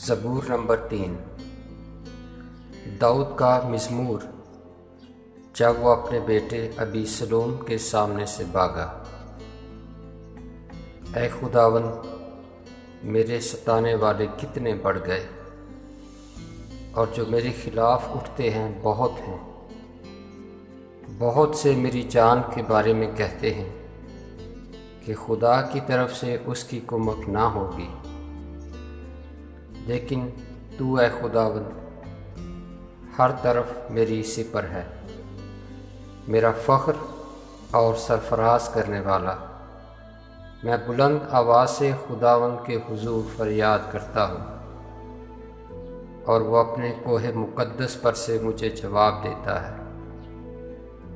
ज़बूर number 3। Dawood का मज़मूर जब वो अपने बेटे अबीसलोम के सामने से भागा। ऐ खुदावन, मेरे सताने वाले कितने बढ़ गए, और जो मेरे खिलाफ उठते हैं बहुत हैं। बहुत से मेरी जान के बारे में कहते हैं कि खुदा की तरफ से उसकी कुमक ना होगी। लेकिन तू ऐ खुदावन हर तरफ मेरी सिपर है, मेरा फ़ख्र और सरफराज करने वाला। मैं बुलंद आवाज़ से खुदावन के हुजूर फरियाद करता हूँ, और वो अपने कोहे मुक़द्दस पर से मुझे जवाब देता है।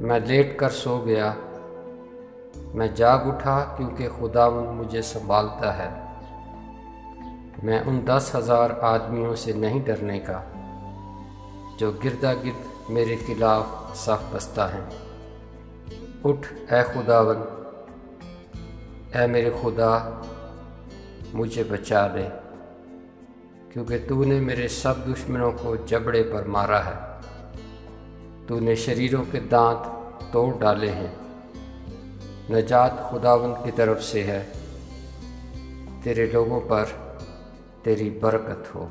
मैं लेट कर सो गया, मैं जाग उठा क्योंकि खुदावन मुझे संभालता है। मैं उन 10,000 आदमियों से नहीं डरने का जो गिरदा गिर्द मेरे खिलाफ सफ बस्ता हैं। उठ ऐ खुदावन, ऐ मेरे खुदा, मुझे बचा ले, क्योंकि तूने मेरे सब दुश्मनों को जबड़े पर मारा है। तूने शरीरों के दांत तोड़ डाले हैं। नजात खुदावन की तरफ से है। तेरे लोगों पर तेरी बरकत हो।